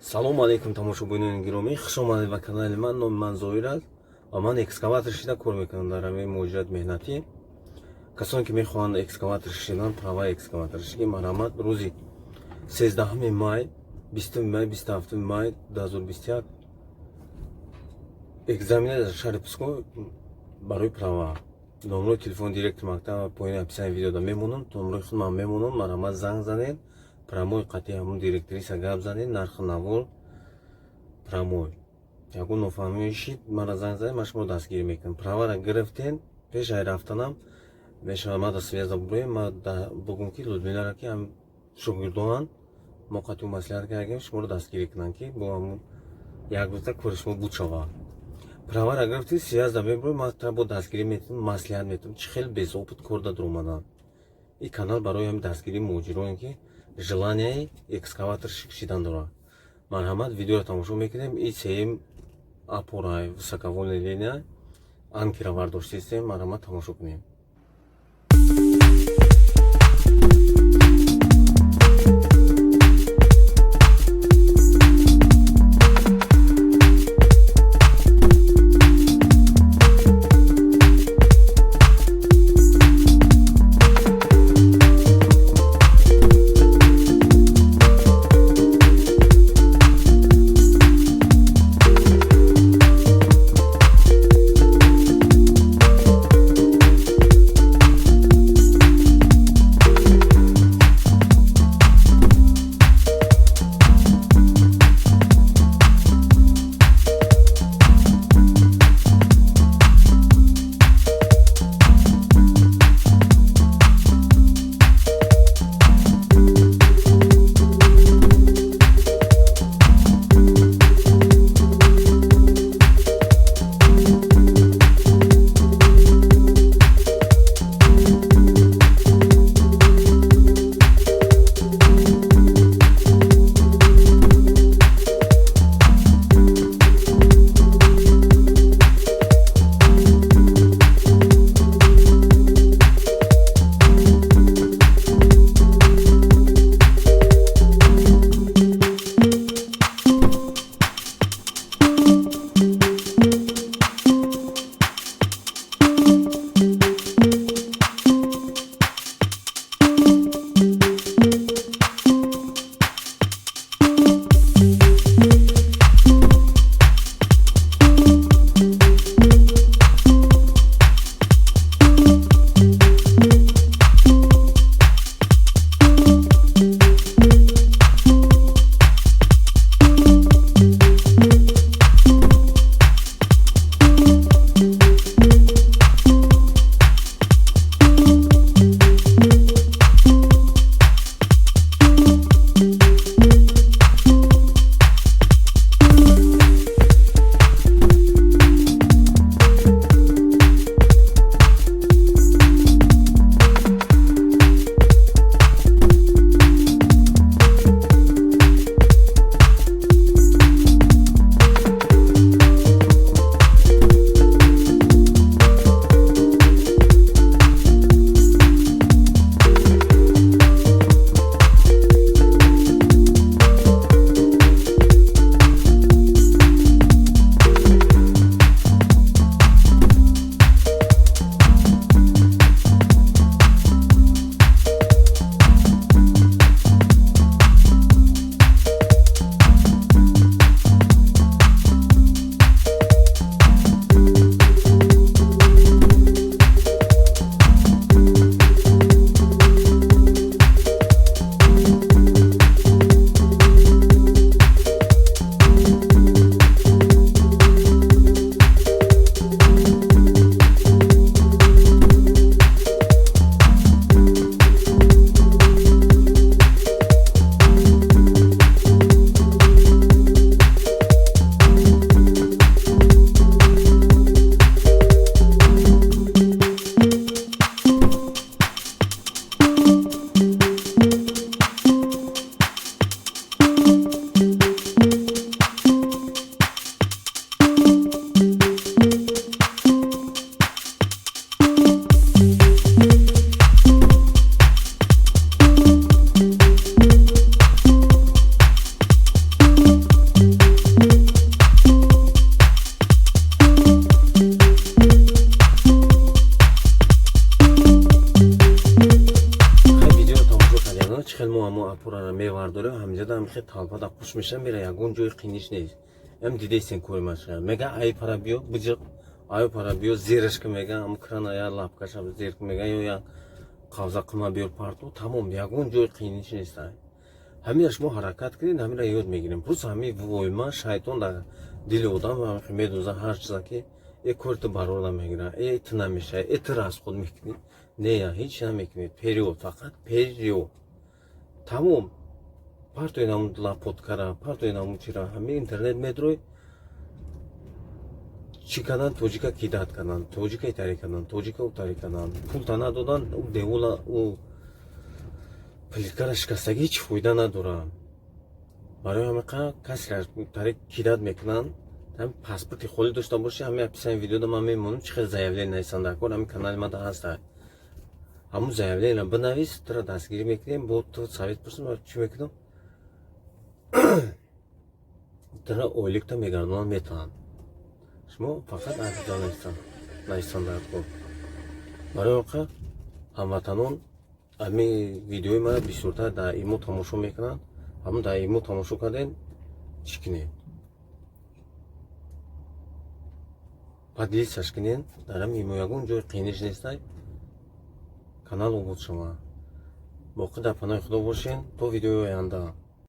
Салом алейкум тамошобинони гиромӣ, хуш омадед ба канали ман. Номи ман Зоир аст ва ман экскаватор шида кор мекунам дар ҳамаи муоҷират меҳнатӣ. Касоне ки мехоҳанд экскаватор шидан, права экскаватор шиги марҳамат, рӯзи 13 май 27 май 2021 экзамене дар шаҳри Псков барои права. номерои телефони директори мактаб поини описанияи видеода мемонам. номерои худ ман мемонам. марҳамат, занг занед, прамои қатъи ҳамун директриса гап занед, нархи навор прамой. Ягон нофаҳмишид мара занг занед, ман шумо дастгирӣ мекунам. правара гирифтен, пеш ай рафтанам мешава да связа бурем, ма бугум ки Людмиларо ки ҳам шогирдонанд, мо қатъи маслиҳат кардем шуморо дастгирӣ кунанд ки бо ҳамун як рӯза кори шумо буд шавад. правара гирифти 13 мебурем, ма табо дастгирӣ метавонам, маслиҳат метавонам, чи хеле безопит кор дад омадан. Ин канал барои ҳамин дастгирии муоҷироне ки желанияи экскаватор шидан дорад. Марҳамат, видеоро тамошо мекунем. И сеим опора высоковольная линия анкера вардошти истем. Марҳамат, тамошо кунем. میخواد طالبات خوش میشن میره یگون جوی قینیش نیست ام دیده سن کوری ماشه میگه ای پارا بیو بجق ای پارا بیو زیرش که میگه ام کرنا یا لابکاشا زیر که میگه یا قوزا قما بیو پارتو تمام یگون جوی قینیش نیست همیش ما حرکت کنیم همین را یاد میگیریم پس همین وایما شیطان در دل آدم و میدوزه هر چیزا که ای کورت باروردا میگیره ای نمیشه ای تراس خود میکنی نه یا هیچ نمیکنید پریود فقط پریود تمام پارتوی نامون لاپوتکارا پارتوی نامون چیرا همین اینترنت متروی چیکادن توجیکا کیدات کنن توجیکا تاری کنن توجیکا اتاری کنن پول تانا دادن او دیولا او پلیکارا شکستگی هیچ فایده نداره برای همه کسی را تاری کیدات میکنن هم پاسپورت خودی داشته باشه همین اپیسان ویدیو دارم میمونم چه زایاولی نیستن دکور همین کانال ما ده هست همون زایاولی را بنویس ترا دستگیری میکنیم با تو ثابت پرسن و چی میکنم ترا اویلیکتا میگردونن میتونن شما فقط عزیزان نیستن دکور برای واقع هموطنان همین ویدیوی ما بیشتر در ایمو تماشا میکنن همون در ایمو تماشا کردن چیکنید поделитесь کنین درم ایمویگون جای قینش نیستای کانال بود شما باقی در پناه خدا باشین تا ویدیو آینده